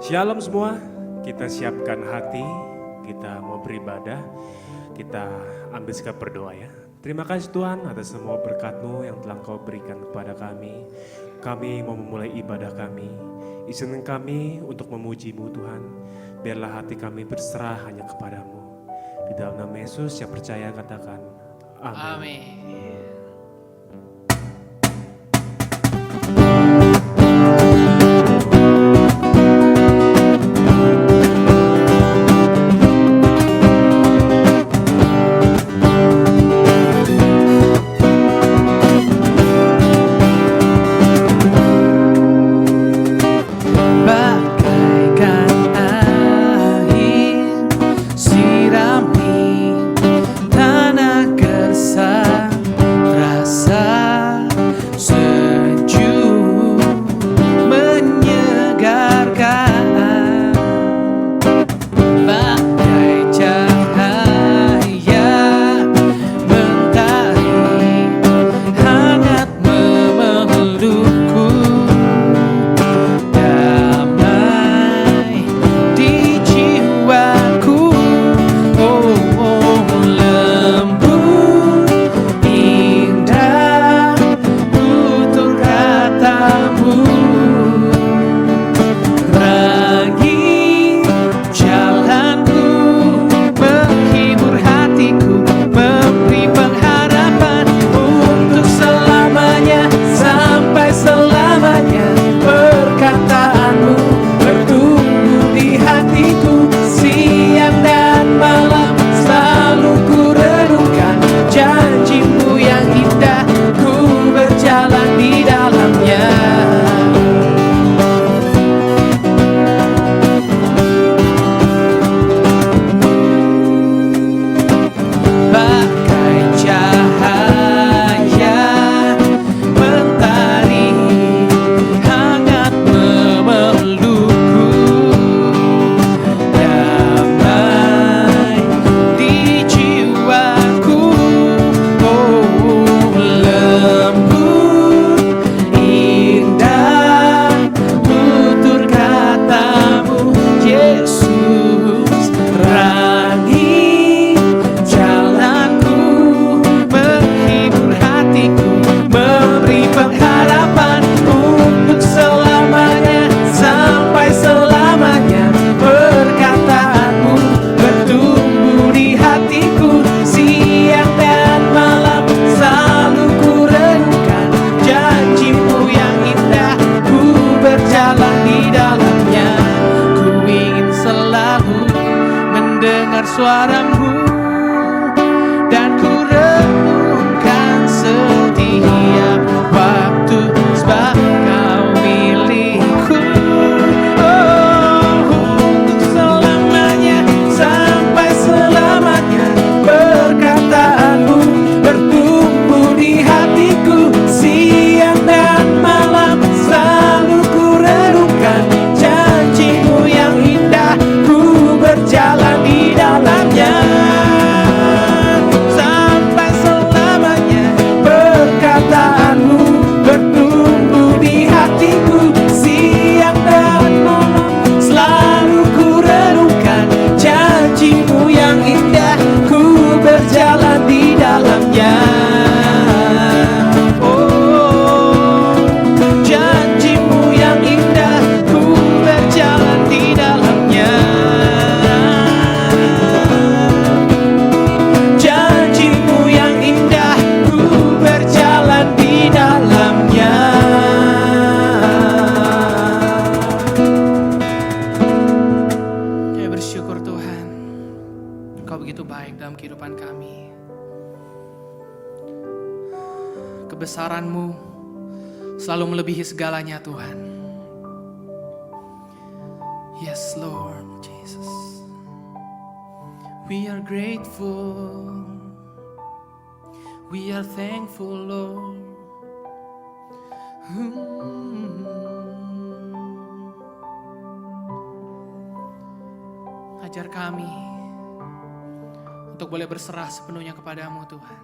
Shalom semua, kita siapkan hati, kita mau beribadah, kita ambil sikap berdoa ya. Terima kasih Tuhan atas semua berkat-Mu yang telah Kau berikan kepada kami. Kami mau memulai ibadah kami, izinkan kami untuk memuji-Mu Tuhan. Biarlah hati kami berserah hanya kepada-Mu. Di dalam nama Yesus yang percaya katakan, amin. Amin. Kebesaran-Mu selalu melebihi segalanya Tuhan. Yes Lord Jesus. We are grateful. We are thankful Lord. Ajar kami untuk boleh berserah sepenuhnya kepada-Mu Tuhan.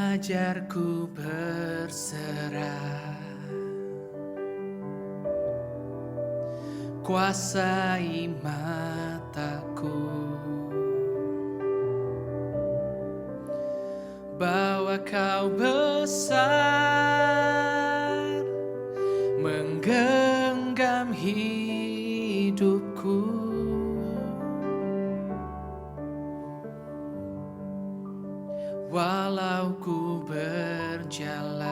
Ajarku berserah, kuasai mataku, bahwa kau besar menggenggam hidupku. Walau ku berjalan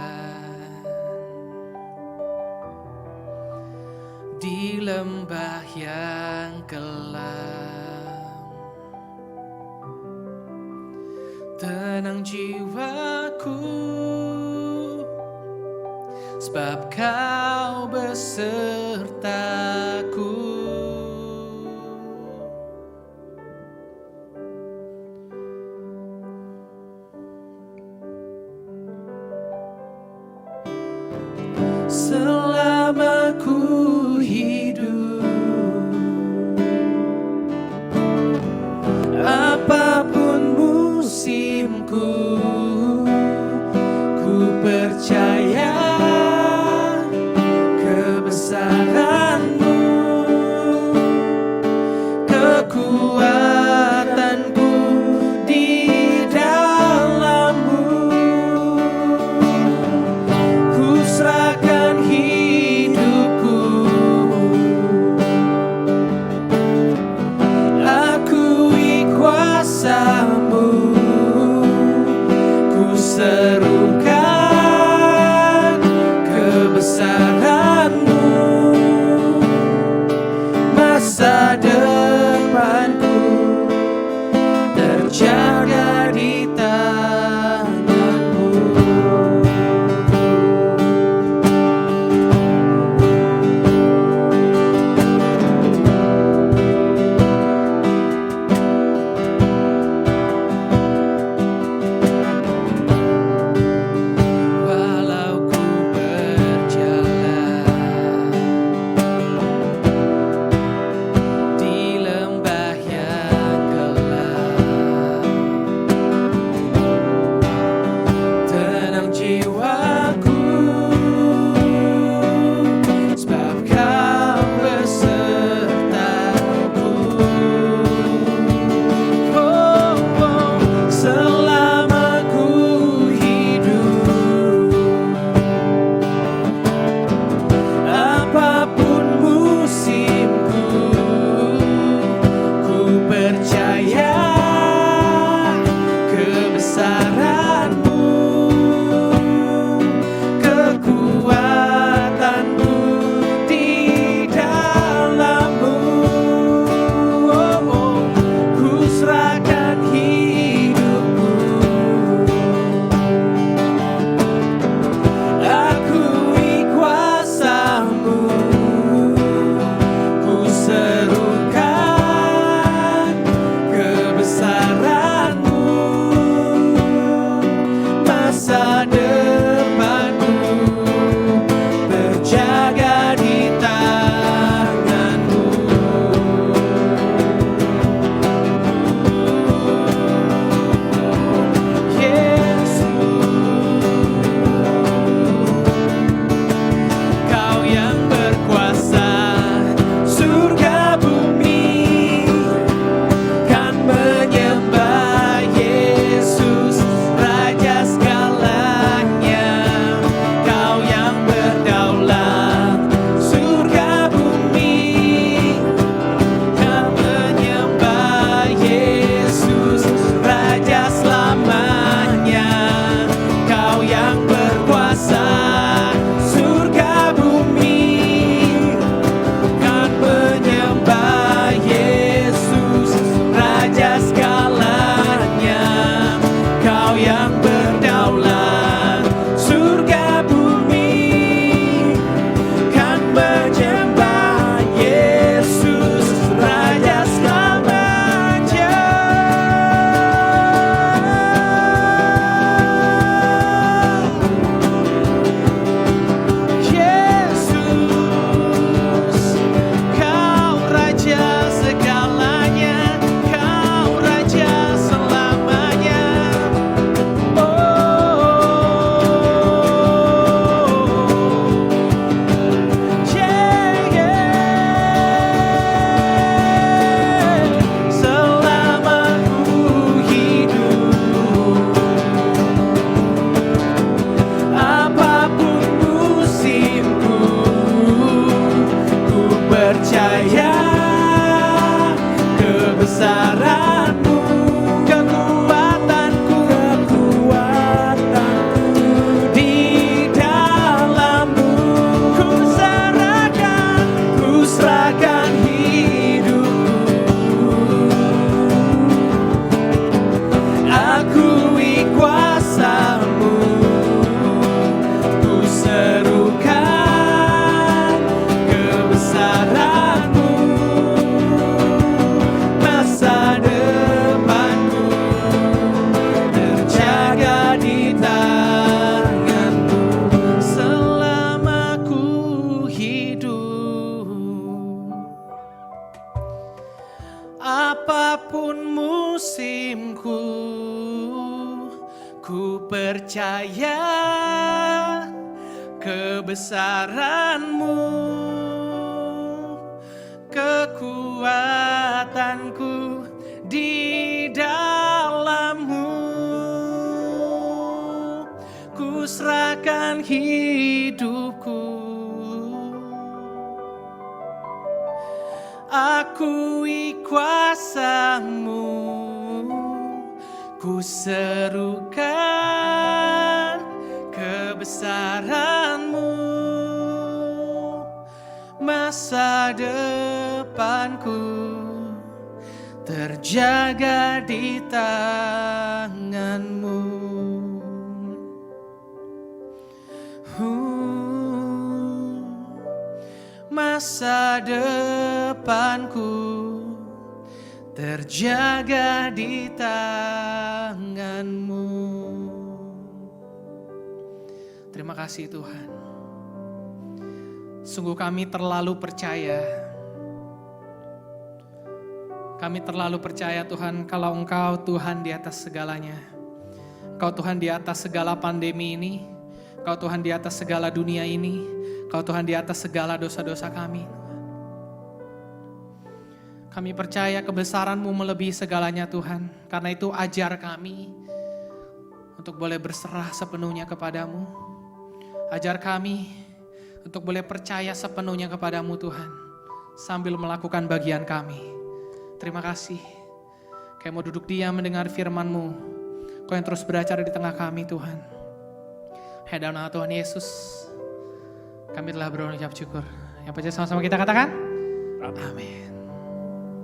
di lembah yang kelam, tenang jiwaku, sebab kau besertaku. Selama ku hidup, apapun musimku, ku percaya kebesaran-Mu. serahkan hidupku, akui kuasa-Mu, ku serukan kebesaran-Mu, masa depanku terjaga di tangan-Mu selama ku hidup. Apapun musimku, ku percaya kebesaran-Mu, kekuatanku di dalam-Mu. Ku serahkan hidupku, akui kuasa-Mu, ku serukan kebesaran-Mu, masa depanku terjaga di tangan-Mu. Masa depanku terjaga di tangan-Mu. Terima kasih Tuhan. Sungguh kami terlalu percaya. Kami terlalu percaya Tuhan kalau Engkau Tuhan di atas segalanya. Engkau Tuhan di atas segala pandemi ini. Engkau Tuhan di atas segala dunia ini. Engkau Tuhan di atas segala dosa-dosa kami. Kami percaya kebesaran-Mu melebihi segalanya Tuhan. Karena itu ajar kami untuk boleh berserah sepenuhnya kepadamu. Ajar kami untuk boleh percaya sepenuhnya kepadamu Tuhan. Sambil melakukan bagian kami. Terima kasih. Kami mau duduk diam mendengar firman-Mu. Kau yang terus beracara di tengah kami Tuhan. Hanya dalam nama Tuhan Yesus kami telah berucap syukur. Yang percaya sama-sama kita katakan amin.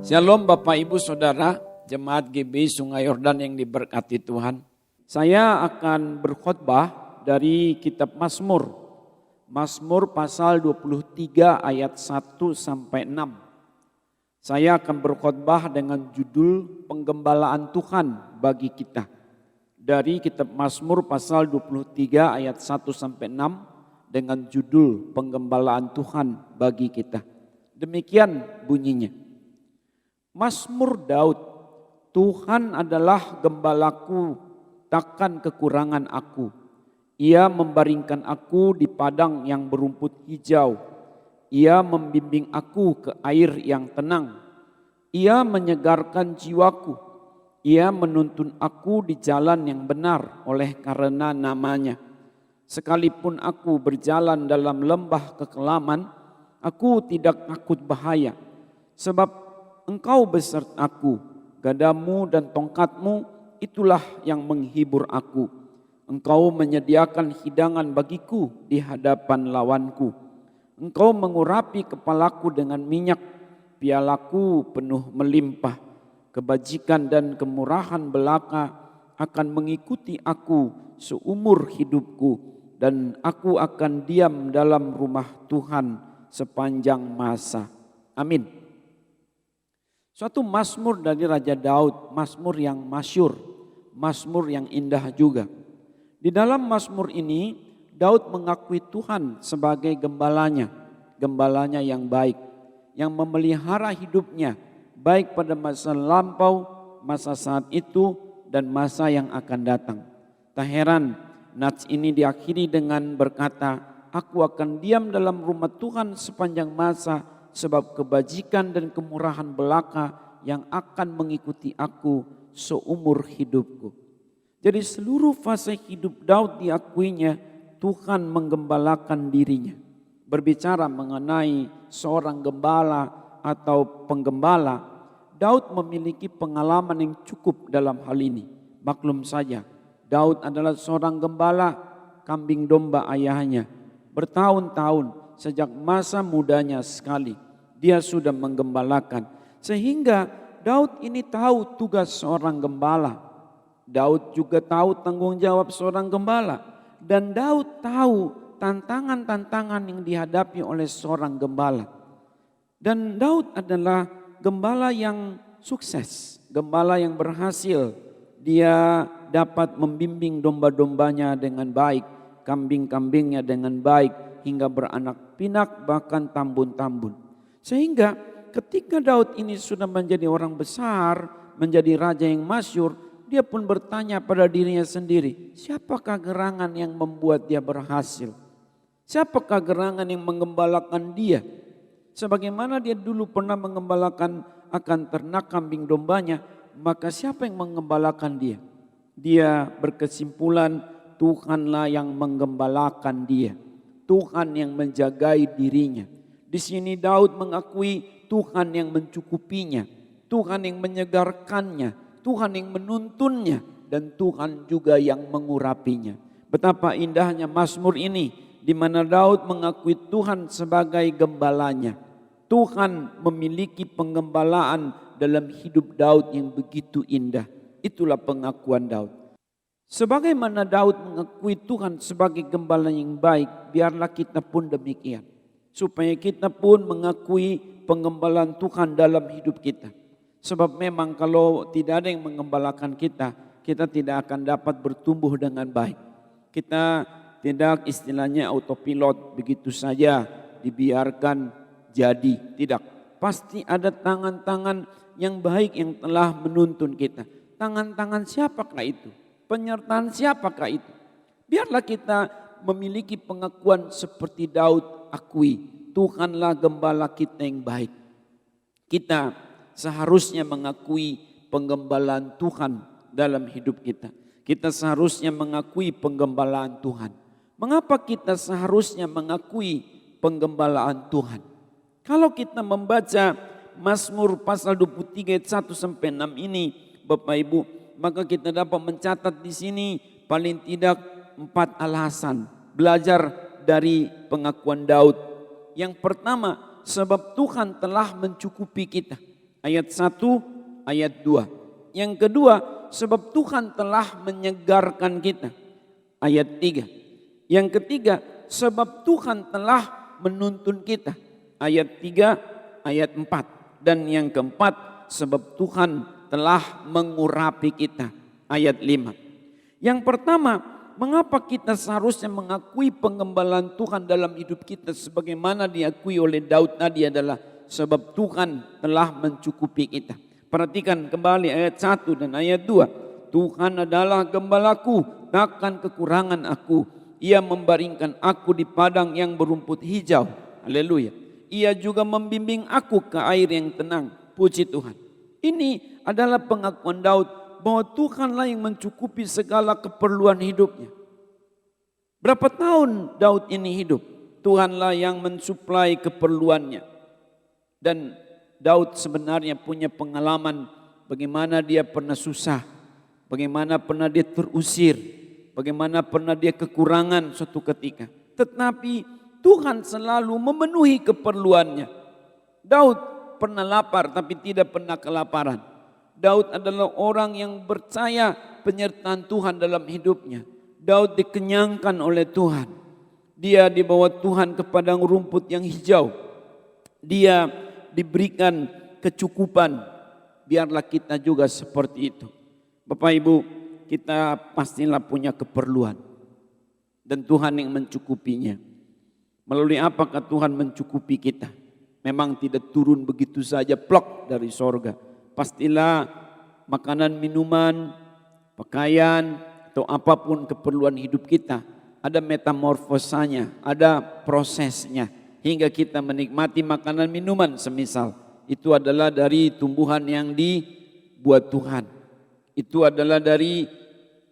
Shalom Bapak Ibu Saudara, Jemaat GBI Sungai Yordan yang diberkati Tuhan. Saya akan berkhotbah dari kitab Mazmur. Mazmur pasal 23 ayat 1 sampai 6. Saya akan berkhotbah dengan judul Penggembalaan Tuhan bagi kita. Dari kitab Mazmur pasal 23 ayat 1 sampai 6 dengan judul Penggembalaan Tuhan bagi kita. Demikian bunyinya. Mazmur Daud, Tuhan adalah gembalaku, takkan kekurangan aku. Ia membaringkan aku di padang yang berumput hijau. Ia membimbing aku ke air yang tenang. Ia menyegarkan jiwaku. Ia menuntun aku di jalan yang benar oleh karena namanya. Sekalipun aku berjalan dalam lembah kekelaman, aku tidak takut bahaya. Sebab Engkau besertaku, gadamu dan tongkatmu itulah yang menghibur aku. Engkau menyediakan hidangan bagiku di hadapan lawanku. Engkau mengurapi kepalaku dengan minyak, pialaku penuh melimpah. Kebajikan dan kemurahan belaka akan mengikuti aku seumur hidupku. Dan aku akan diam dalam rumah Tuhan sepanjang masa. Amin. Suatu mazmur dari Raja Daud, mazmur yang masyhur, mazmur yang indah juga. Di dalam mazmur ini, Daud mengakui Tuhan sebagai gembalanya yang baik, yang memelihara hidupnya, baik pada masa lampau, masa saat itu, dan masa yang akan datang. Tak heran, nats ini diakhiri dengan berkata, aku akan diam dalam rumah Tuhan sepanjang masa, sebab kebajikan dan kemurahan belaka yang akan mengikuti aku seumur hidupku. Jadi seluruh fase hidup Daud diakuinya Tuhan menggembalakan dirinya. Berbicara mengenai seorang gembala atau penggembala, Daud memiliki pengalaman yang cukup dalam hal ini. Maklum saja, Daud adalah seorang gembala kambing domba ayahnya. Bertahun-tahun sejak masa mudanya sekali, dia sudah menggembalakan. Sehingga Daud ini tahu tugas seorang gembala. Daud juga tahu tanggung jawab seorang gembala. Dan Daud tahu tantangan-tantangan yang dihadapi oleh seorang gembala. Dan Daud adalah gembala yang sukses, gembala yang berhasil. Dia dapat membimbing domba-dombanya dengan baik, kambing-kambingnya dengan baik, hingga beranak pinak bahkan tambun-tambun. Sehingga ketika Daud ini sudah menjadi orang besar, menjadi raja yang masyhur, dia pun bertanya pada dirinya sendiri, siapakah gerangan yang membuat dia berhasil? Siapakah gerangan yang menggembalakan dia? Sebagaimana dia dulu pernah menggembalakan akan ternak kambing dombanya, maka siapa yang menggembalakan dia? Dia berkesimpulan Tuhanlah yang menggembalakan dia. Tuhan yang menjagai dirinya. Di sini Daud mengakui Tuhan yang mencukupinya, Tuhan yang menyegarkannya, Tuhan yang menuntunnya, dan Tuhan juga yang mengurapinya. Betapa indahnya Mazmur ini, di mana Daud mengakui Tuhan sebagai gembalanya. Tuhan memiliki penggembalaan dalam hidup Daud yang begitu indah. Itulah pengakuan Daud. Sebagaimana Daud mengakui Tuhan sebagai gembala yang baik, biarlah kita pun demikian. Supaya kita pun mengakui penggembalaan Tuhan dalam hidup kita. Sebab memang kalau tidak ada yang menggembalakan kita, kita tidak akan dapat bertumbuh dengan baik. Kita tidak istilahnya autopilot begitu saja dibiarkan jadi. Tidak, pasti ada tangan-tangan yang baik yang telah menuntun kita. Tangan-tangan siapakah itu? Penyertaan siapakah itu? Biarlah kita memiliki pengakuan seperti Daud akui, Tuhanlah gembala kita yang baik. Kita seharusnya mengakui penggembalaan Tuhan dalam hidup kita. Kita seharusnya mengakui penggembalaan Tuhan. Mengapa kita seharusnya mengakui penggembalaan Tuhan? Kalau kita membaca Mazmur pasal 23 ayat 1 sampai 6 ini, Bapak Ibu, maka kita dapat mencatat di sini paling tidak 4 alasan belajar dari pengakuan Daud. Yang pertama, sebab Tuhan telah mencukupi kita. Ayat 1, ayat 2. Yang kedua, sebab Tuhan telah menyegarkan kita. Ayat 3. Yang ketiga, sebab Tuhan telah menuntun kita. Ayat 3, ayat 4. Dan yang keempat, sebab Tuhan telah mengurapi kita. Ayat 5. Yang pertama, mengapa kita seharusnya mengakui penggembalaan Tuhan dalam hidup kita sebagaimana diakui oleh Daud tadi adalah sebab Tuhan telah mencukupi kita. Perhatikan kembali ayat 1 dan ayat 2. Tuhan adalah gembalaku, takkan kekurangan aku. Ia membaringkan aku di padang yang berumput hijau. Haleluya. Ia juga membimbing aku ke air yang tenang. Puji Tuhan. Ini adalah pengakuan Daud bahwa Tuhanlah yang mencukupi segala keperluan hidupnya. Berapa tahun Daud ini hidup? Tuhanlah yang mensuplai keperluannya. Dan Daud sebenarnya punya pengalaman bagaimana dia pernah susah, bagaimana pernah dia terusir, bagaimana pernah dia kekurangan suatu ketika. Tetapi Tuhan selalu memenuhi keperluannya. Daud pernah lapar tapi tidak pernah kelaparan. Daud adalah orang yang percaya penyertaan Tuhan dalam hidupnya. Daud dikenyangkan oleh Tuhan. Dia dibawa Tuhan ke padang rumput yang hijau. Dia diberikan kecukupan. Biarlah kita juga seperti itu. Bapak Ibu, kita pastilah punya keperluan. Dan Tuhan yang mencukupinya. Melalui apakah Tuhan mencukupi kita? Memang tidak turun begitu saja plok dari sorga. Pastilah makanan, minuman, pakaian, atau apapun keperluan hidup kita. Ada metamorfosanya, ada prosesnya. Hingga kita menikmati makanan, minuman semisal. Itu adalah dari tumbuhan yang dibuat Tuhan. Itu adalah dari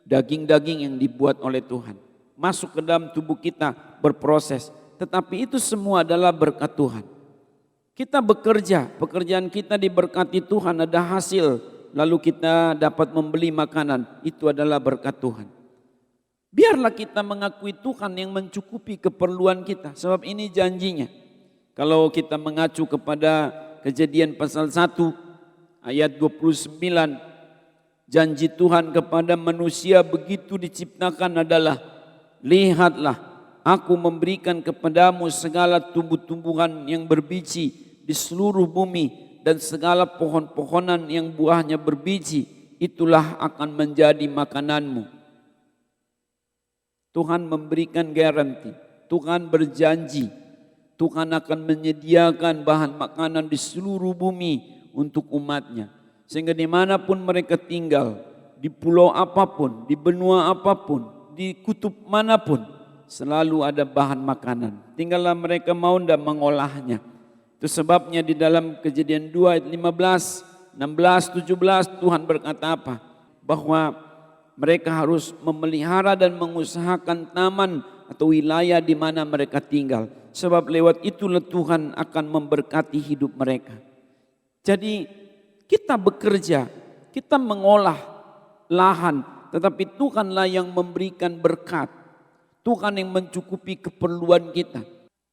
daging-daging yang dibuat oleh Tuhan. Masuk ke dalam tubuh kita berproses. Tetapi itu semua adalah berkat Tuhan. Kita bekerja, pekerjaan kita diberkati Tuhan, ada hasil. Lalu kita dapat membeli makanan, itu adalah berkat Tuhan. Biarlah kita mengakui Tuhan yang mencukupi keperluan kita. Sebab ini janjinya. Kalau kita mengacu kepada Kejadian pasal 1 ayat 29, janji Tuhan kepada manusia begitu diciptakan adalah, lihatlah, aku memberikan kepadamu segala tumbuh-tumbuhan yang berbiji di seluruh bumi dan segala pohon-pohonan yang buahnya berbiji, itulah akan menjadi makananmu. Tuhan memberikan garansi, Tuhan berjanji, Tuhan akan menyediakan bahan makanan di seluruh bumi untuk umatnya. Sehingga dimanapun mereka tinggal, di pulau apapun, di benua apapun, di kutub manapun, selalu ada bahan makanan. Tinggallah mereka mau dan mengolahnya. Itu sebabnya di dalam Kejadian 2 ayat 15, 16, 17 Tuhan berkata apa? Bahwa mereka harus memelihara dan mengusahakan taman atau wilayah di mana mereka tinggal. Sebab lewat itulah Tuhan akan memberkati hidup mereka. Jadi kita bekerja, kita mengolah lahan, tetapi Tuhanlah yang memberikan berkat. Tuhan yang mencukupi keperluan kita.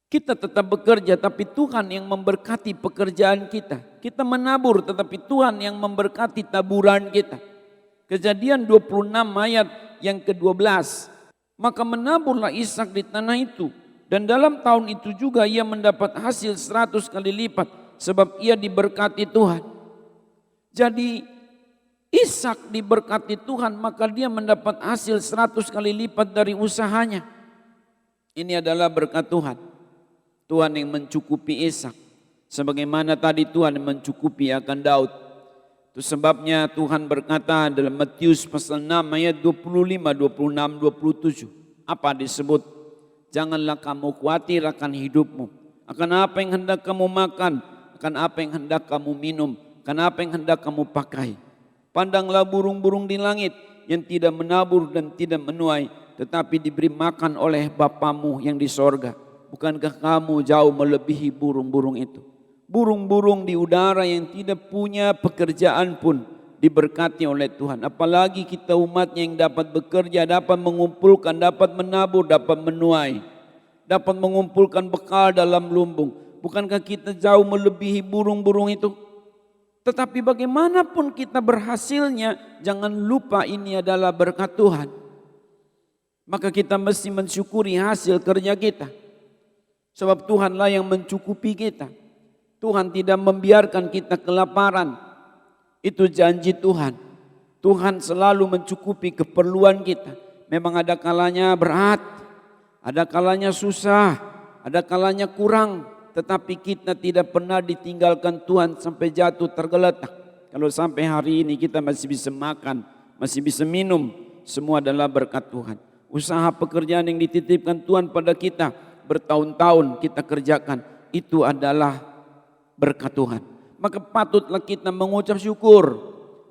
Kita tetap bekerja, tapi Tuhan yang memberkati pekerjaan kita. Kita menabur, tetapi Tuhan yang memberkati taburan kita. Kejadian 26 ayat yang ke-12. Maka menaburlah Ishak di tanah itu. Dan dalam tahun itu juga ia mendapat hasil 100 kali lipat. Sebab ia diberkati Tuhan. Jadi Ishak diberkati Tuhan, maka dia mendapat hasil 100 kali lipat dari usahanya. Ini adalah berkat Tuhan. Tuhan yang mencukupi Ishak. Sebagaimana tadi Tuhan yang mencukupi akan Daud. Itu sebabnya Tuhan berkata dalam Matius pasal 6 ayat 25, 26, 27. Apa disebut? Janganlah kamu khawatir akan hidupmu. Akan apa yang hendak kamu makan. Akan apa yang hendak kamu minum. Akan apa yang hendak kamu pakai. Pandanglah burung-burung di langit yang tidak menabur dan tidak menuai, tetapi diberi makan oleh Bapamu yang di sorga. Bukankah kamu jauh melebihi burung-burung itu? Burung-burung di udara yang tidak punya pekerjaan pun diberkati oleh Tuhan. Apalagi kita umatnya yang dapat bekerja, dapat mengumpulkan, dapat menabur, dapat menuai. Dapat mengumpulkan bekal dalam lumbung. Bukankah kita jauh melebihi burung-burung itu? Tetapi bagaimanapun kita berhasilnya, jangan lupa ini adalah berkat Tuhan. Maka kita mesti mensyukuri hasil kerja kita. Sebab Tuhanlah yang mencukupi kita. Tuhan tidak membiarkan kita kelaparan. Itu janji Tuhan. Tuhan selalu mencukupi keperluan kita. Memang ada kalanya berat, ada kalanya susah, ada kalanya kurang. Tetapi kita tidak pernah ditinggalkan Tuhan sampai jatuh tergeletak. Kalau sampai hari ini kita masih bisa makan, masih bisa minum, semua adalah berkat Tuhan. Usaha pekerjaan yang dititipkan Tuhan pada kita bertahun-tahun kita kerjakan, itu adalah berkat Tuhan. Maka patutlah kita mengucap syukur.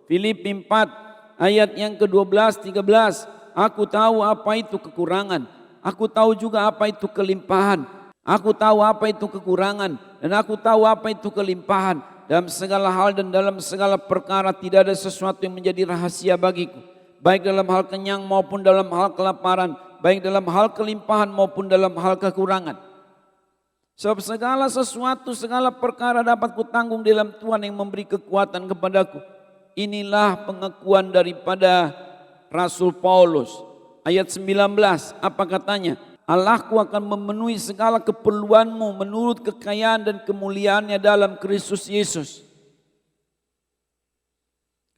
Filipi 4 ayat yang ke-12, 13. Aku tahu apa itu kekurangan. Aku tahu juga apa itu kelimpahan. Aku tahu apa itu kekurangan dan aku tahu apa itu kelimpahan. Dalam segala hal dan dalam segala perkara tidak ada sesuatu yang menjadi rahasia bagiku. Baik dalam hal kenyang maupun dalam hal kelaparan. Baik dalam hal kelimpahan maupun dalam hal kekurangan. Sebab segala sesuatu, segala perkara dapat kutanggung dalam Tuhan yang memberi kekuatan kepadaku. Inilah pengakuan daripada Rasul Paulus. Ayat 19, apa katanya? Allahku akan memenuhi segala keperluanmu menurut kekayaan dan kemuliaannya dalam Kristus Yesus.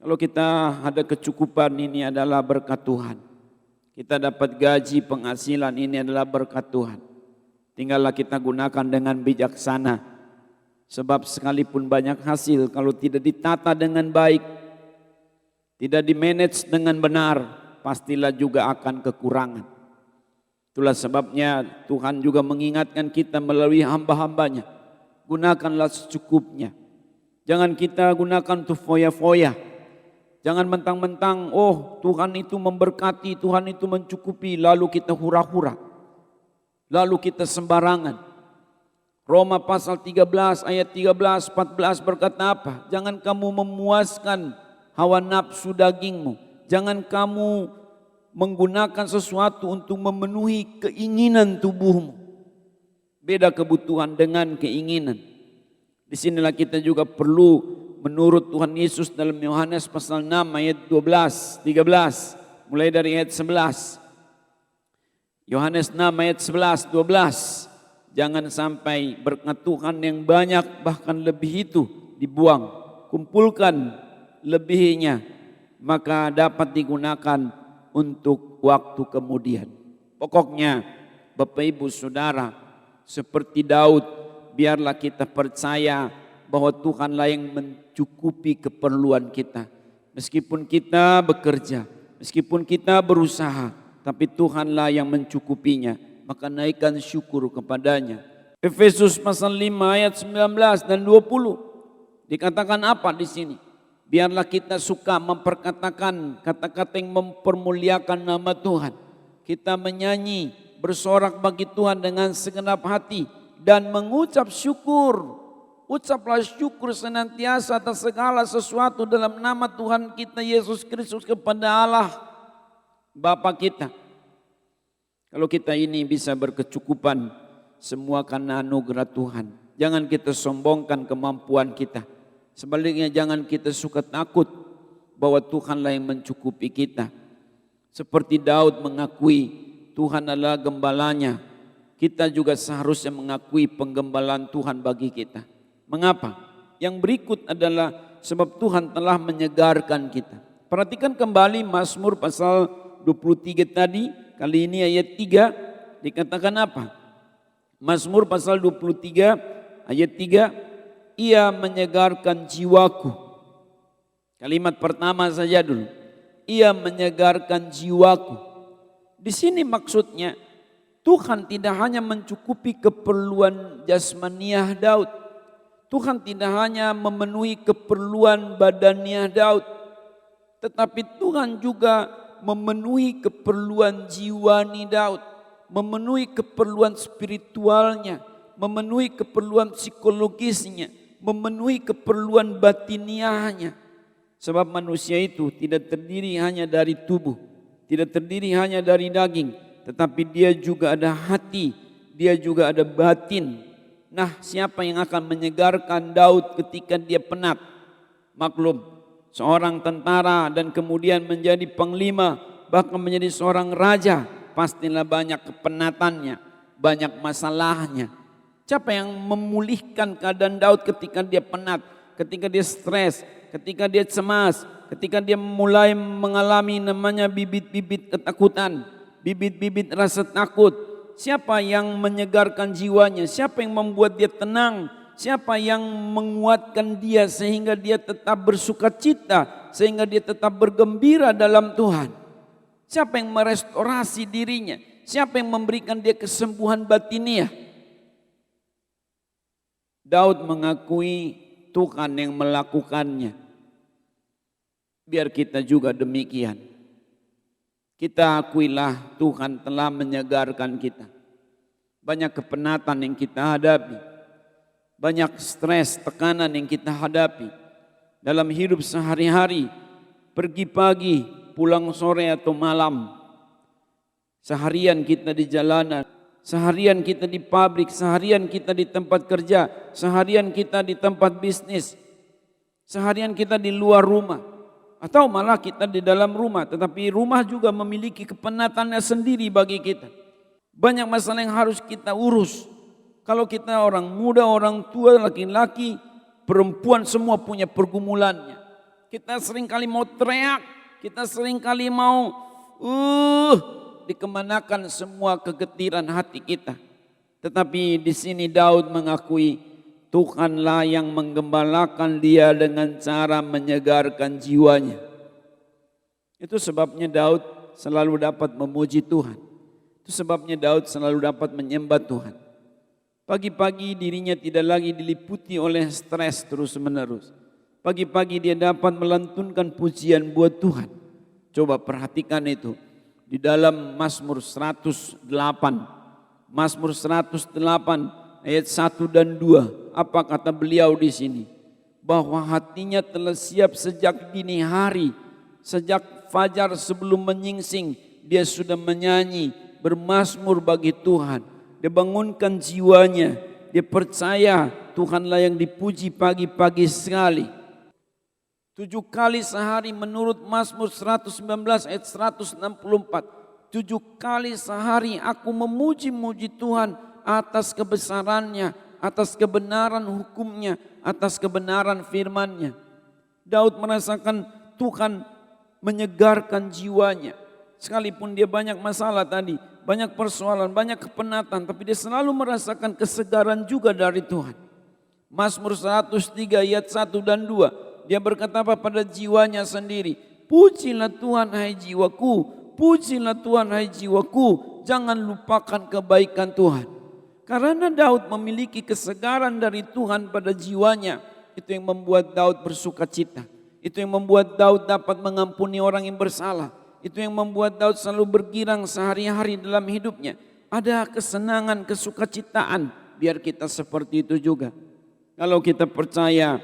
Kalau kita ada kecukupan, ini adalah berkat Tuhan. Kita dapat gaji, penghasilan, ini adalah berkat Tuhan. Tinggallah kita gunakan dengan bijaksana. Sebab sekalipun banyak hasil, kalau tidak ditata dengan baik, tidak dimanage dengan benar, pastilah juga akan kekurangan. Itulah sebabnya Tuhan juga mengingatkan kita melalui hamba-hambanya. Gunakanlah secukupnya. Jangan kita gunakan untuk foya-foya. Jangan mentang-mentang, oh Tuhan itu memberkati, Tuhan itu mencukupi, lalu kita hura-hura. Lalu kita sembarangan. Roma pasal 13 ayat 13, 14 berkata apa? Jangan kamu memuaskan hawa nafsu dagingmu. Jangan kamu menggunakan sesuatu untuk memenuhi keinginan tubuhmu. Beda kebutuhan dengan keinginan. Disinilah kita juga perlu menurut Tuhan Yesus dalam Yohanes pasal 6 ayat 12, 13. Mulai dari ayat 11. Yohanes 6 ayat 11, 12. Jangan sampai berkat Tuhan yang banyak bahkan lebih itu dibuang. Kumpulkan lebihnya maka dapat digunakan untuk waktu kemudian. Pokoknya Bapak Ibu Saudara, seperti Daud, biarlah kita percaya bahwa Tuhanlah yang mencukupi keperluan kita. Meskipun kita bekerja, meskipun kita berusaha, tapi Tuhanlah yang mencukupinya. Maka naikkan syukur kepadanya. Efesus pasal 5 ayat 19 dan 20. Dikatakan apa di sini? Biarlah kita suka memperkatakan kata-kata yang mempermuliakan nama Tuhan. Kita menyanyi, bersorak bagi Tuhan dengan segenap hati dan mengucap syukur. Ucaplah syukur senantiasa atas segala sesuatu dalam nama Tuhan kita Yesus Kristus kepada Allah Bapa kita. Kalau kita ini bisa berkecukupan, semua karena anugerah Tuhan. Jangan kita sombongkan kemampuan kita. Sebaliknya jangan kita suka takut bahwa Tuhanlah yang mencukupi kita. Seperti Daud mengakui Tuhan adalah gembalanya, kita juga seharusnya mengakui penggembalaan Tuhan bagi kita. Mengapa? Yang berikut adalah sebab Tuhan telah menyegarkan kita. Perhatikan kembali Mazmur pasal 23 tadi, kali ini ayat 3 dikatakan apa? Mazmur pasal 23 ayat 3, ia menyegarkan jiwaku. Kalimat pertama saja dulu. Ia menyegarkan jiwaku. Di sini maksudnya Tuhan tidak hanya mencukupi keperluan jasmaniah Daud. Tuhan tidak hanya memenuhi keperluan badaniah Daud, tetapi Tuhan juga memenuhi keperluan jiwani Daud, memenuhi keperluan spiritualnya, memenuhi keperluan psikologisnya, memenuhi keperluan batiniahnya. Sebab manusia itu tidak terdiri hanya dari tubuh, tidak terdiri hanya dari daging, tetapi dia juga ada hati, dia juga ada batin. Nah, siapa yang akan menyegarkan Daud ketika dia penat? Maklum, seorang tentara dan kemudian menjadi panglima, bahkan menjadi seorang raja, pastilah banyak kepenatannya, banyak masalahnya. Siapa yang memulihkan keadaan Daud ketika dia penat, ketika dia stres, ketika dia cemas, ketika dia mulai mengalami namanya bibit-bibit ketakutan, bibit-bibit rasa takut? Siapa yang menyegarkan jiwanya? Siapa yang membuat dia tenang? Siapa yang menguatkan dia sehingga dia tetap bersukacita, sehingga dia tetap bergembira dalam Tuhan? Siapa yang merestorasi dirinya? Siapa yang memberikan dia kesembuhan batiniah? Daud mengakui Tuhan yang melakukannya. Biar kita juga demikian. Kita akuilah Tuhan telah menyegarkan kita. Banyak kepenatan yang kita hadapi. Banyak stres, tekanan yang kita hadapi. Dalam hidup sehari-hari. Pergi pagi, pulang sore atau malam. Seharian kita di jalanan. Seharian kita di pabrik. Seharian kita di tempat kerja. Seharian kita di tempat bisnis. Seharian kita di luar rumah. Atau malah kita di dalam rumah, tetapi rumah juga memiliki kepenatannya sendiri bagi kita. Banyak masalah yang harus kita urus. Kalau kita orang muda, orang tua, laki-laki, perempuan semua punya pergumulannya. Kita seringkali mau teriak, kita seringkali mau dikemanakan semua kegetiran hati kita. Tetapi di sini Daud mengakui Tuhanlah yang menggembalakan dia dengan cara menyegarkan jiwanya. Itu sebabnya Daud selalu dapat memuji Tuhan. Itu sebabnya Daud selalu dapat menyembah Tuhan. Pagi-pagi dirinya tidak lagi diliputi oleh stres terus-menerus. Pagi-pagi dia dapat melantunkan pujian buat Tuhan. Coba perhatikan itu. Di dalam Mazmur 108. Mazmur 108 ayat 1 dan 2. Apa kata beliau di sini? Bahwa hatinya telah siap sejak dini hari. Sejak fajar sebelum menyingsing. Dia sudah menyanyi bermazmur bagi Tuhan. Dia bangunkan jiwanya. Dia percaya Tuhanlah yang dipuji pagi-pagi sekali. 7 kali sehari menurut Mazmur 119 ayat 164. 7 kali sehari aku memuji-muji Tuhan atas kebesarannya, atas kebenaran hukumnya, atas kebenaran firman-Nya. Daud merasakan Tuhan menyegarkan jiwanya. Sekalipun dia banyak masalah tadi, banyak persoalan, banyak kepenatan, tapi dia selalu merasakan kesegaran juga dari Tuhan. Mazmur 103 ayat 1 dan 2, dia berkata apa pada jiwanya sendiri? Pujilah Tuhan hai jiwaku, pujilah Tuhan hai jiwaku, jangan lupakan kebaikan Tuhan. Karena Daud memiliki kesegaran dari Tuhan pada jiwanya, itu yang membuat Daud bersuka cita. Itu yang membuat Daud dapat mengampuni orang yang bersalah. Itu yang membuat Daud selalu bergirang sehari-hari dalam hidupnya. Ada kesenangan, kesukacitaan. Biar kita seperti itu juga. Kalau kita percaya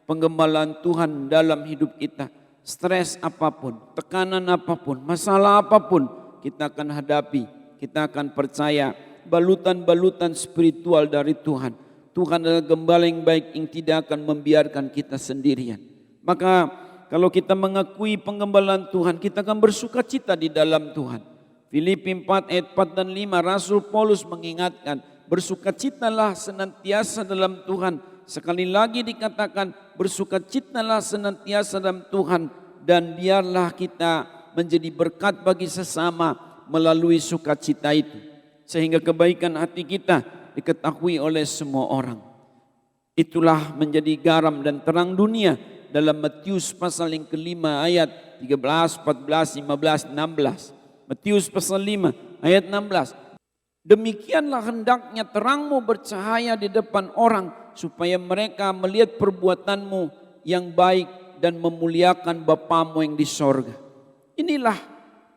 penggembalaan Tuhan dalam hidup kita, stres apapun, tekanan apapun, masalah apapun, kita akan hadapi. Kita akan percaya balutan-balutan spiritual dari Tuhan. Tuhan adalah gembala yang baik yang tidak akan membiarkan kita sendirian. Maka kalau kita mengakui penggembalaan Tuhan, kita akan bersuka cita di dalam Tuhan. Filipi 4 ayat 4 dan 5, Rasul Paulus mengingatkan, bersukacitalah senantiasa dalam Tuhan. Sekali lagi dikatakan, bersukacitalah senantiasa dalam Tuhan. Dan biarlah kita menjadi berkat bagi sesama melalui sukacita itu. Sehingga kebaikan hati kita diketahui oleh semua orang. Itulah menjadi garam dan terang dunia dalam Matius pasal yang kelima ayat 13, 14, 15, 16. Matius pasal 5 ayat 16. Demikianlah hendaknya terangmu bercahaya di depan orang supaya mereka melihat perbuatanmu yang baik dan memuliakan Bapamu yang di sorga. Inilah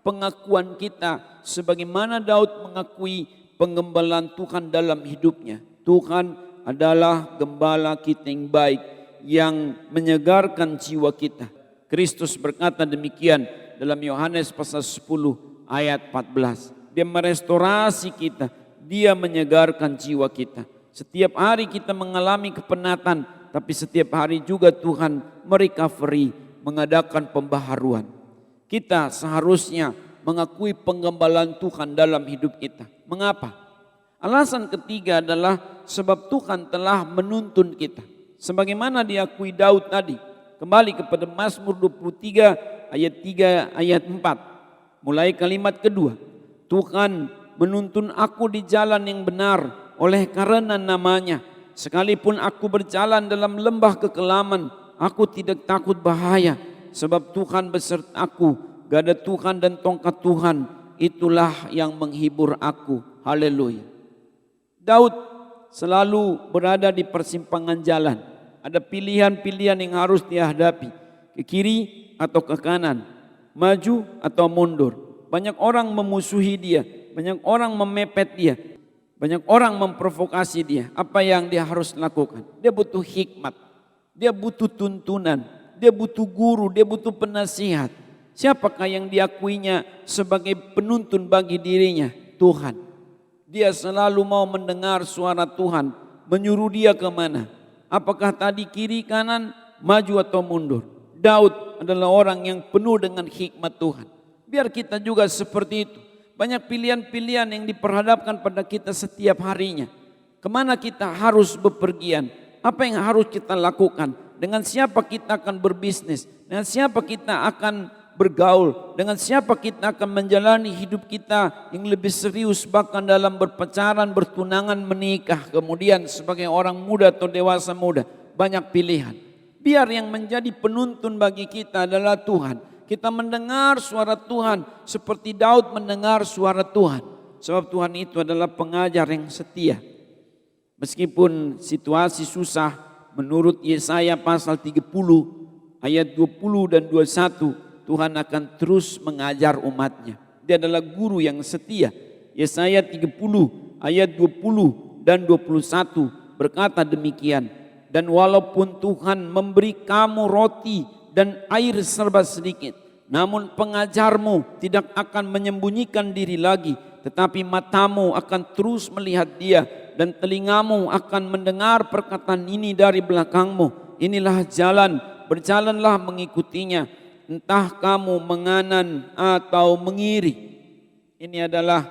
pengakuan kita sebagaimana Daud mengakui penggembalaan Tuhan dalam hidupnya. Tuhan adalah gembala kita yang baik, yang menyegarkan jiwa kita. Kristus berkata demikian dalam Yohanes pasal 10 ayat 14. Dia merestorasi kita, dia menyegarkan jiwa kita. Setiap hari kita mengalami kepenatan, tapi setiap hari juga Tuhan merecovery, mengadakan pembaharuan. Kita seharusnya mengakui penggembalaan Tuhan dalam hidup kita. Mengapa? Alasan ketiga adalah sebab Tuhan telah menuntun kita. Sebagaimana diakui Daud tadi. Kembali kepada Mazmur 23 ayat 3 ayat 4. Mulai kalimat kedua. Tuhan menuntun aku di jalan yang benar oleh karena namanya. Sekalipun aku berjalan dalam lembah kekelaman, aku tidak takut bahaya. Sebab Tuhan beserta aku, gada Tuhan dan tongkat Tuhan, itulah yang menghibur aku. Haleluya. Daud selalu berada di persimpangan jalan. Ada pilihan-pilihan yang harus dihadapi. Ke kiri atau ke kanan. Maju atau mundur. Banyak orang memusuhi dia. Banyak orang memepet dia. Banyak orang memprovokasi dia. Apa yang dia harus lakukan? Dia butuh hikmat. Dia butuh tuntunan. Dia butuh guru. Dia butuh penasihat. Siapakah yang diakuinya sebagai penuntun bagi dirinya? Tuhan. Dia selalu mau mendengar suara Tuhan. Menyuruh dia kemana? Apakah tadi kiri kanan, maju atau mundur? Daud adalah orang yang penuh dengan hikmat Tuhan. Biar kita juga seperti itu. Banyak pilihan-pilihan yang diperhadapkan pada kita setiap harinya. Kemana kita harus bepergian? Apa yang harus kita lakukan? Dengan siapa kita akan berbisnis? Dengan siapa kita akan bergaul? Dengan siapa kita akan menjalani hidup kita yang lebih serius, bahkan dalam berpacaran, bertunangan, menikah, kemudian sebagai orang muda atau dewasa muda? Banyak pilihan. Biar yang menjadi penuntun bagi kita adalah Tuhan. Kita mendengar suara Tuhan seperti Daud mendengar suara Tuhan. Sebab Tuhan itu adalah pengajar yang setia. Meskipun situasi susah, menurut Yesaya pasal 30 ayat 20 dan 21, Tuhan akan terus mengajar umatnya. Dia adalah guru yang setia. Yesaya 30 ayat 20 dan 21 berkata demikian. Dan walaupun Tuhan memberi kamu roti dan air serba sedikit, namun pengajarmu tidak akan menyembunyikan diri lagi tetapi matamu akan terus melihat dia dan telingamu akan mendengar perkataan ini dari belakangmu. Inilah jalan, berjalanlah mengikutinya, entah kamu menganan atau mengiri. Ini adalah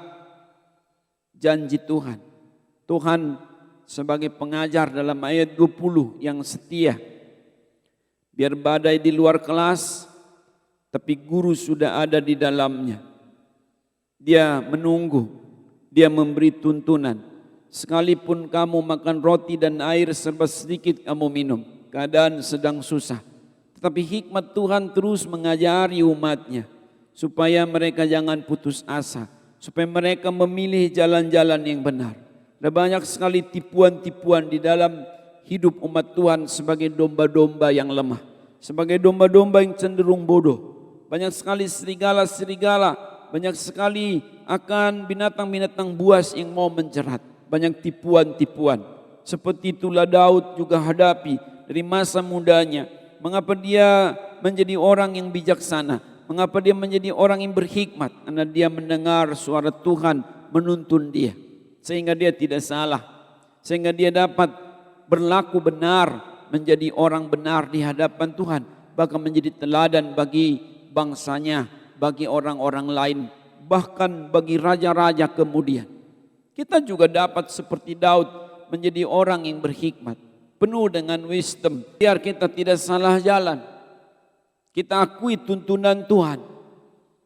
janji Tuhan. Tuhan sebagai pengajar dalam ayat 20 yang setia. Biar badai di luar kelas, tapi guru sudah ada di dalamnya. Dia menunggu, dia memberi tuntunan. Sekalipun kamu makan roti dan air serba sedikit kamu minum, keadaan sedang susah. Tetapi hikmat Tuhan terus mengajari umatnya, supaya mereka jangan putus asa, supaya mereka memilih jalan-jalan yang benar. Ada banyak sekali tipuan-tipuan di dalam hidup umat Tuhan sebagai domba-domba yang lemah, sebagai domba-domba yang cenderung bodoh. Banyak sekali serigala-serigala, banyak sekali akan binatang-binatang buas yang mau menjerat. Banyak tipuan-tipuan. Seperti itulah Daud juga hadapi dari masa mudanya. Mengapa dia menjadi orang yang bijaksana? Mengapa dia menjadi orang yang berhikmat? Karena dia mendengar suara Tuhan menuntun dia, sehingga dia tidak salah, sehingga dia dapat berlaku benar, menjadi orang benar di hadapan Tuhan, bahkan menjadi teladan bagi bangsanya, bagi orang-orang lain, bahkan bagi raja-raja kemudian. Kita juga dapat seperti Daud menjadi orang yang berhikmat, penuh dengan wisdom, biar kita tidak salah jalan. Kita akui tuntunan Tuhan.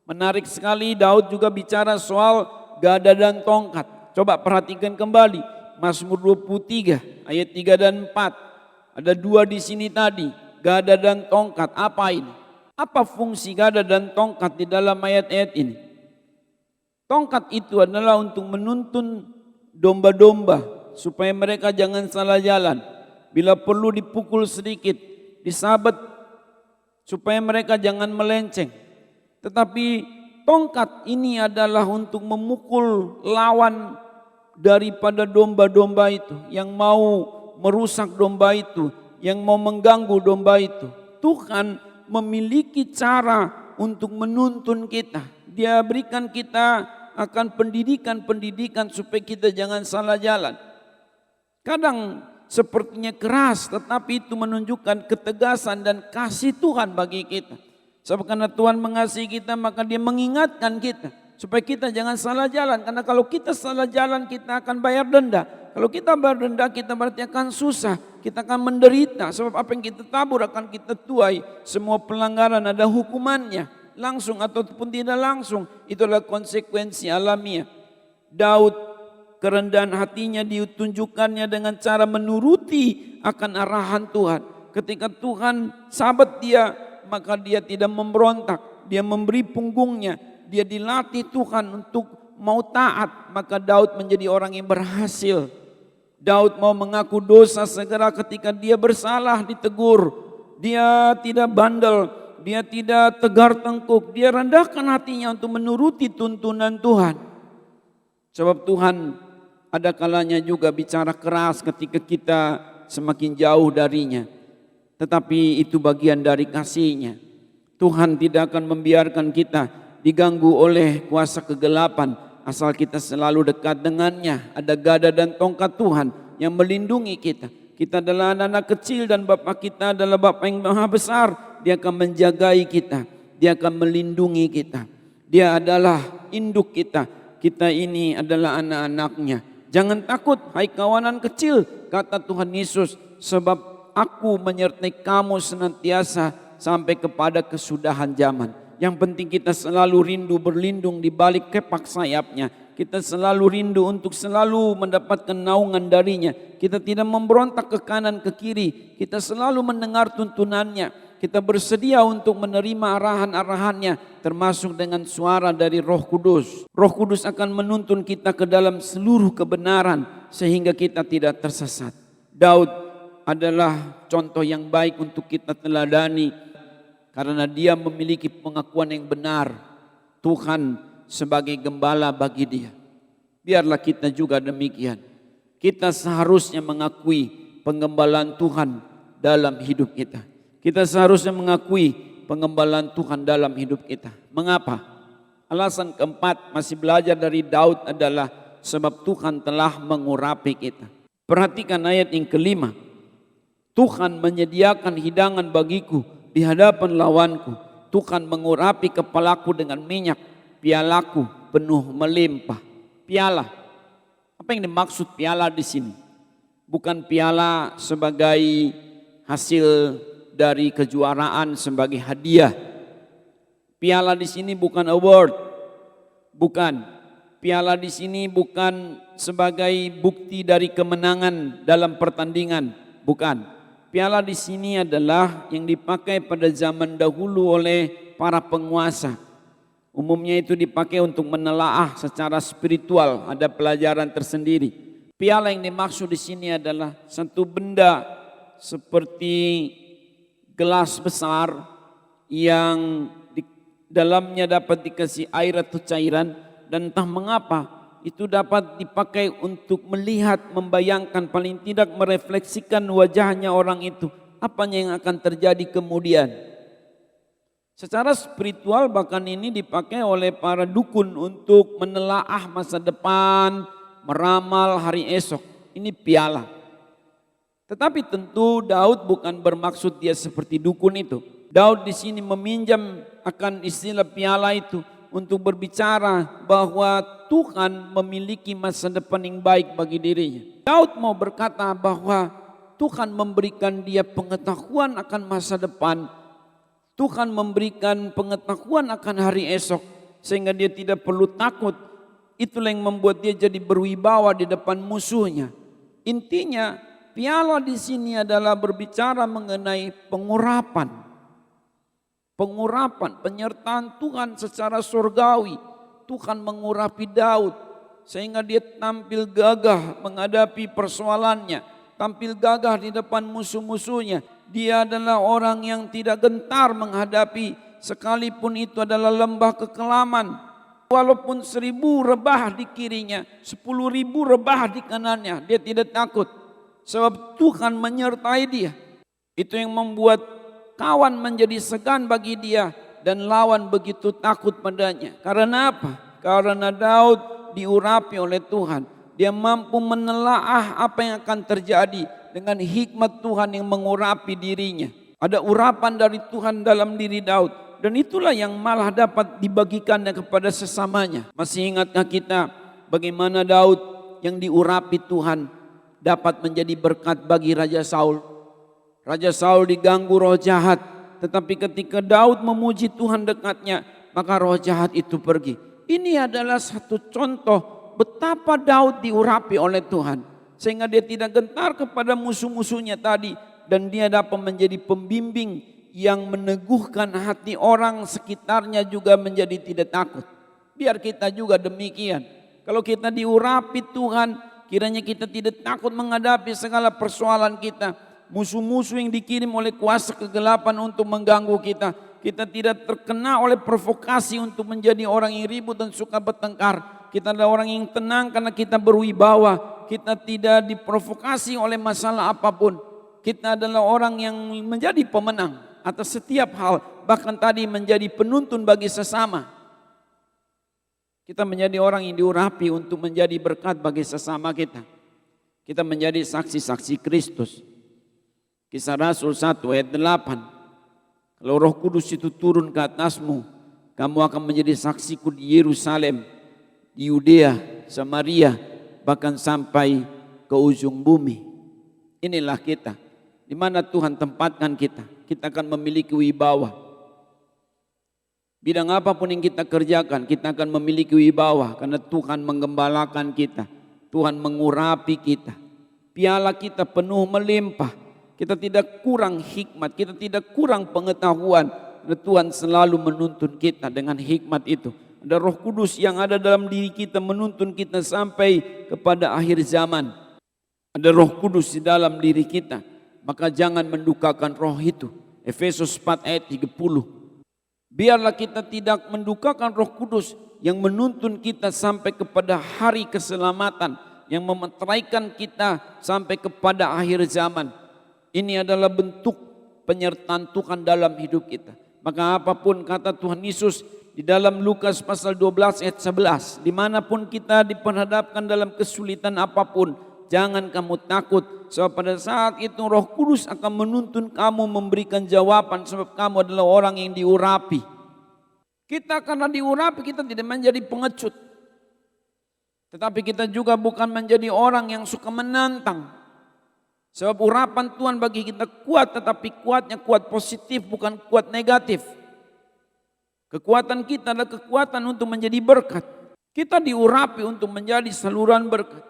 Menarik sekali Daud juga bicara soal gada dan tongkat. Coba perhatikan kembali Mazmur 23 ayat 3 dan 4. Ada dua di sini tadi, gada dan tongkat. Apa ini? Apa fungsi gada dan tongkat di dalam ayat-ayat ini? Tongkat itu adalah untuk menuntun domba-domba supaya mereka jangan salah jalan. Bila perlu dipukul sedikit, disabet supaya mereka jangan melenceng. Tetapi tongkat ini adalah untuk memukul lawan daripada domba-domba itu, yang mau merusak domba itu, yang mau mengganggu domba itu. Tuhan memiliki cara untuk menuntun kita. Dia berikan kita akan pendidikan-pendidikan supaya kita jangan salah jalan. Kadang sepertinya keras, tetapi itu menunjukkan ketegasan dan kasih Tuhan bagi kita. Sebab karena Tuhan mengasihi kita, maka Dia mengingatkan kita supaya kita jangan salah jalan. Karena kalau kita salah jalan, kita akan bayar denda. Kalau kita bayar denda, kita berarti akan susah, kita akan menderita. Sebab apa yang kita tabur akan kita tuai. Semua pelanggaran ada hukumannya, langsung ataupun tidak langsung. Itulah konsekuensi alamiah. Daud, kerendahan hatinya ditunjukkannya dengan cara menuruti akan arahan Tuhan. Ketika Tuhan sabat dia, maka dia tidak memberontak, dia memberi punggungnya, dia dilatih Tuhan untuk mau taat, maka Daud menjadi orang yang berhasil. Daud mau mengaku dosa segera ketika dia bersalah ditegur. Dia tidak bandel, dia tidak tegar tengkuk, dia rendahkan hatinya untuk menuruti tuntunan Tuhan. Sebab Tuhan ada kalanya juga bicara keras ketika kita semakin jauh darinya. Tetapi itu bagian dari kasih-Nya. Tuhan tidak akan membiarkan kita diganggu oleh kuasa kegelapan asal kita selalu dekat dengannya. Ada gada dan tongkat Tuhan yang melindungi kita. Kita adalah anak-anak kecil dan Bapa kita adalah Bapa yang maha besar. Dia akan menjagai kita, Dia akan melindungi kita. Dia adalah induk kita. Kita ini adalah anak-anak-Nya. Jangan takut hai kawanan kecil, kata Tuhan Yesus, sebab Aku menyertai kamu senantiasa sampai kepada kesudahan zaman. Yang penting kita selalu rindu berlindung di balik kepak sayapnya. Kita selalu rindu untuk selalu mendapatkan naungan darinya. Kita tidak memberontak ke kanan ke kiri. Kita selalu mendengar tuntunannya. Kita bersedia untuk menerima arahan-arahannya, termasuk dengan suara dari Roh Kudus. Roh Kudus akan menuntun kita ke dalam seluruh kebenaran sehingga kita tidak tersesat. Daud adalah contoh yang baik untuk kita teladani karena dia memiliki pengakuan yang benar. Tuhan sebagai gembala bagi dia. Biarlah kita juga demikian. Kita seharusnya mengakui penggembalaan Tuhan dalam hidup kita. Kita seharusnya mengakui penggembalaan Tuhan dalam hidup kita. Mengapa? Alasan keempat masih belajar dari Daud adalah sebab Tuhan telah mengurapi kita. Perhatikan ayat yang kelima. Tuhan menyediakan hidangan bagiku di hadapan lawanku. Tuhan mengurapi kepalaku dengan minyak, pialaku penuh melimpah. Piala. Apa yang dimaksud piala di sini? Bukan piala sebagai hasil dari kejuaraan sebagai hadiah. Piala di sini bukan award. Bukan. Piala di sini bukan sebagai bukti dari kemenangan dalam pertandingan. Bukan. Piala di sini adalah yang dipakai pada zaman dahulu oleh para penguasa. Umumnya itu dipakai untuk menelaah secara spiritual, ada pelajaran tersendiri. Piala yang dimaksud di sini adalah satu benda seperti gelas besar yang di dalamnya dapat dikasih air atau cairan, dan entah mengapa itu dapat dipakai untuk melihat, membayangkan, paling tidak merefleksikan wajahnya orang itu, apanya yang akan terjadi kemudian. Secara spiritual bahkan ini dipakai oleh para dukun untuk menelaah masa depan, meramal hari esok. Ini piala. Tetapi tentu Daud bukan bermaksud dia seperti dukun itu. Daud di sini meminjam akan istilah piala itu untuk berbicara bahwa Tuhan memiliki masa depan yang baik bagi dirinya. Daud mau berkata bahwa Tuhan memberikan dia pengetahuan akan masa depan. Tuhan memberikan pengetahuan akan hari esok sehingga dia tidak perlu takut. Itulah yang membuat dia jadi berwibawa di depan musuhnya. Intinya piala di sini adalah berbicara mengenai pengurapan. Pengurapan, penyertaan Tuhan secara surgawi. Tuhan mengurapi Daud sehingga dia tampil gagah menghadapi persoalannya, tampil gagah di depan musuh-musuhnya. Dia adalah orang yang tidak gentar menghadapi sekalipun itu adalah lembah kekelaman. Walaupun 1000 rebah di kirinya, 10.000 rebah di kanannya, dia tidak takut. Sebab Tuhan menyertai dia. Itu yang membuat kawan menjadi segan bagi dia dan lawan begitu takut padanya. Karena apa? Karena Daud diurapi oleh Tuhan. Dia mampu menelaah apa yang akan terjadi dengan hikmat Tuhan yang mengurapi dirinya. Ada urapan dari Tuhan dalam diri Daud. Dan itulah yang malah dapat dibagikannya kepada sesamanya. Masih ingatkah kita bagaimana Daud yang diurapi Tuhan dapat menjadi berkat bagi Raja Saul? Raja Saul diganggu roh jahat. Tetapi ketika Daud memuji Tuhan dekatnya, maka roh jahat itu pergi. Ini adalah satu contoh betapa Daud diurapi oleh Tuhan. Sehingga dia tidak gentar kepada musuh-musuhnya tadi. Dan dia dapat menjadi pembimbing yang meneguhkan hati orang sekitarnya juga menjadi tidak takut. Biar kita juga demikian. Kalau kita diurapi Tuhan, kiranya kita tidak takut menghadapi segala persoalan kita. Musuh-musuh yang dikirim oleh kuasa kegelapan untuk mengganggu kita. Kita tidak terkena oleh provokasi untuk menjadi orang yang ribut dan suka bertengkar. Kita adalah orang yang tenang karena kita berwibawa. Kita tidak diprovokasi oleh masalah apapun. Kita adalah orang yang menjadi pemenang atas setiap hal. Bahkan tadi menjadi penuntun bagi sesama. Kita menjadi orang yang diurapi untuk menjadi berkat bagi sesama kita. Kita menjadi saksi-saksi Kristus. Kisah Rasul 1 ayat 8. Kalau Roh Kudus itu turun ke atasmu, kamu akan menjadi saksiku di Yerusalem, di Yudea, Samaria, bahkan sampai ke ujung bumi. Inilah kita. Di mana Tuhan tempatkan kita. Kita akan memiliki wibawa. Bidang apapun yang kita kerjakan, kita akan memiliki wibawa. Karena Tuhan menggembalakan kita. Tuhan mengurapi kita. Piala kita penuh melimpah. Kita tidak kurang hikmat, kita tidak kurang pengetahuan. Dan Tuhan selalu menuntun kita dengan hikmat itu. Ada Roh Kudus yang ada dalam diri kita menuntun kita sampai kepada akhir zaman. Ada Roh Kudus di dalam diri kita. Maka jangan mendukakan roh itu. Efesus 4 ayat 30. Biarlah kita tidak mendukakan Roh Kudus yang menuntun kita sampai kepada hari keselamatan. Yang memeteraikan kita sampai kepada akhir zaman. Ini adalah bentuk penyertaan Tuhan dalam hidup kita. Maka apapun kata Tuhan Yesus, di dalam Lukas pasal 12 ayat 11. Dimanapun kita diperhadapkan dalam kesulitan apapun, jangan kamu takut. Sebab pada saat itu Roh Kudus akan menuntun kamu memberikan jawaban. Sebab kamu adalah orang yang diurapi. Kita karena diurapi kita tidak menjadi pengecut. Tetapi kita juga bukan menjadi orang yang suka menantang. Sebab urapan Tuhan bagi kita kuat, tetapi kuatnya kuat positif bukan kuat negatif. Kekuatan kita adalah kekuatan untuk menjadi berkat. Kita diurapi untuk menjadi saluran berkat.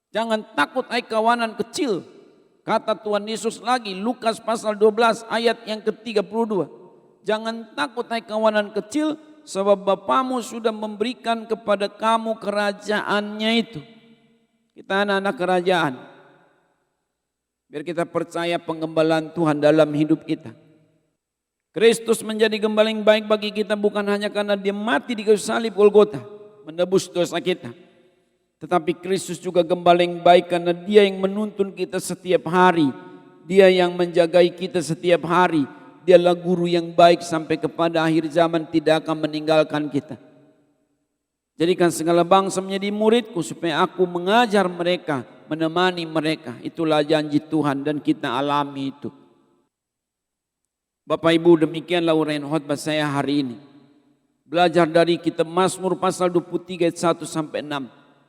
Jangan takut hai kawanan kecil. Kata Tuhan Yesus lagi Lukas pasal 12 ayat yang ke-32. Jangan takut hai kawanan kecil, sebab Bapamu sudah memberikan kepada kamu kerajaannya itu. Kita anak-anak kerajaan. Biar kita percaya penggembalaan Tuhan dalam hidup kita. Kristus menjadi gembala yang baik bagi kita bukan hanya karena dia mati di kayu salib Golgota, menebus dosa kita. Tetapi Kristus juga gembala yang baik karena dia yang menuntun kita setiap hari. Dia yang menjagai kita setiap hari. Dialah guru yang baik sampai kepada akhir zaman tidak akan meninggalkan kita. Jadikan segala bangsa menjadi muridku supaya aku mengajar mereka, menemani mereka. Itulah janji Tuhan dan kita alami itu. Bapak Ibu, demikianlah uraian khotbah saya hari ini. Belajar dari kitab Mazmur pasal 23 ayat 1 sampai 6.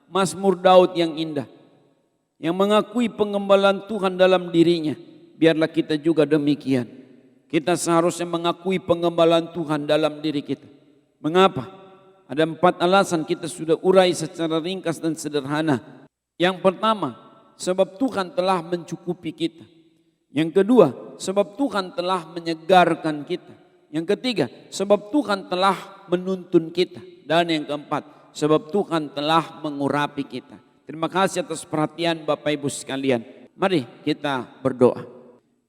Mazmur Daud yang indah. Yang mengakui penggembalaan Tuhan dalam dirinya. Biarlah kita juga demikian. Kita seharusnya mengakui penggembalaan Tuhan dalam diri kita. Mengapa? Ada 4 alasan kita sudah urai secara ringkas dan sederhana. Yang pertama, sebab Tuhan telah mencukupi kita. Yang kedua, sebab Tuhan telah menyegarkan kita. Yang ketiga, sebab Tuhan telah menuntun kita. Dan yang keempat, sebab Tuhan telah mengurapi kita. Terima kasih atas perhatian Bapak Ibu sekalian. Mari kita berdoa.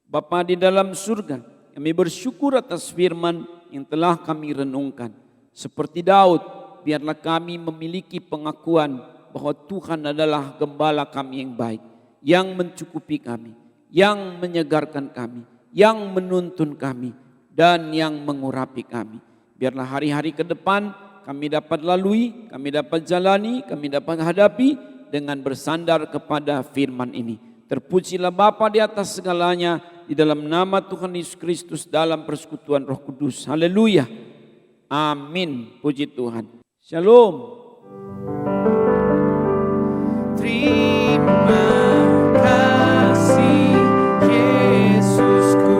Bapa di dalam surga, kami bersyukur atas firman yang telah kami renungkan. Seperti Daud, biarlah kami memiliki pengakuan bahwa Tuhan adalah gembala kami yang baik. Yang mencukupi kami, yang menyegarkan kami, yang menuntun kami, dan yang mengurapi kami. Biarlah hari-hari ke depan kami dapat lalui, kami dapat jalani, kami dapat hadapi dengan bersandar kepada firman ini. Terpujilah Bapa di atas segalanya, di dalam nama Tuhan Yesus Kristus dalam persekutuan Roh Kudus. Haleluya. Amin. Puji Tuhan. Shalom. Terima kasih Yesusku,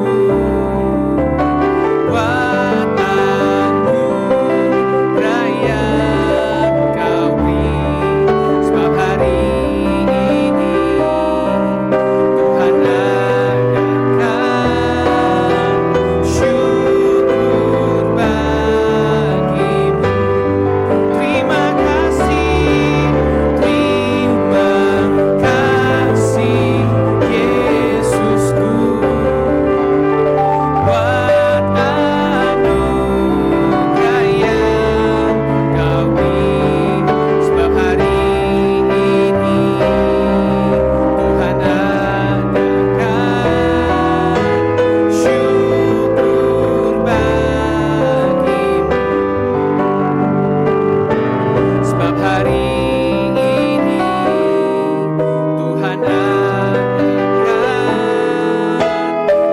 buat anugerah yang Kau beri. Sebab hari ini Tuhan adakan syukur bagimu. Terima kasih Yesusku, buat anugerah yang Kau beri. Sebab hari ini Tuhan adakan syukur bagimu. Sebab hari ini Tuhan adakan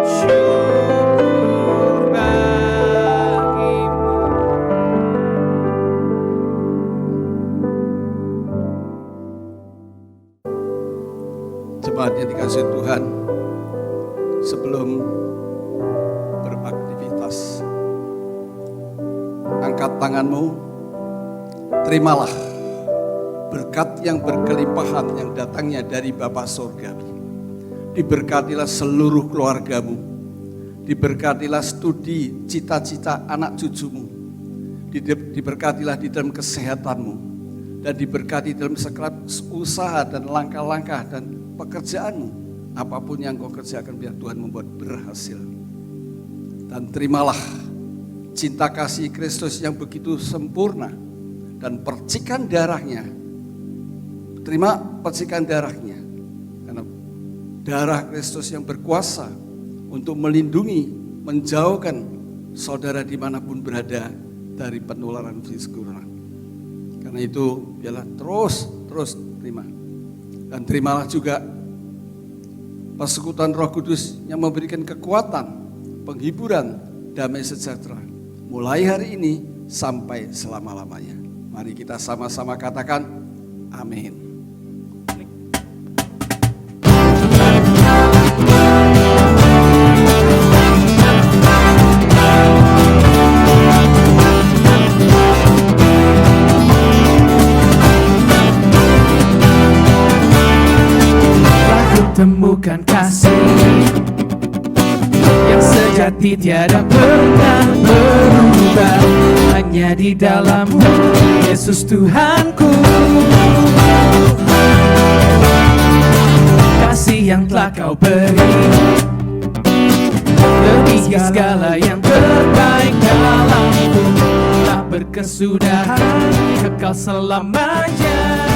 syukur bagimu. Jemaat yang dikasihi Tuhan, sebelum beraktivitas, angkat tanganmu, terimalah berkat yang berkelimpahan yang datangnya dari Bapa Surgawi. Diberkatilah seluruh keluargamu, diberkatilah studi cita-cita anak cucumu, diberkatilah di dalam kesehatanmu, dan diberkati dalam segala usaha dan langkah-langkah dan pekerjaanmu. Apapun yang kau kerjakan, biar Tuhan membuat berhasil. Dan terimalah cinta kasih Kristus yang begitu sempurna dan percikan darahnya. Terima percikan darahnya, karena darah Kristus yang berkuasa untuk melindungi, menjauhkan saudara dimanapun berada dari penularan virus corona. Karena itu biarlah terus terima. Dan terimalah juga persekutuan Roh Kudus yang memberikan kekuatan, penghiburan, damai sejahtera. Mulai hari ini sampai selama-lamanya. Mari kita sama-sama katakan amin. Temukan kasih yang sejati tiada pernah berubah, hanya di dalam-Mu Yesus Tuhanku. Kasih yang telah Kau beri lebih segala yang terbaik dalamku, tak berkesudahan, kekal selamanya.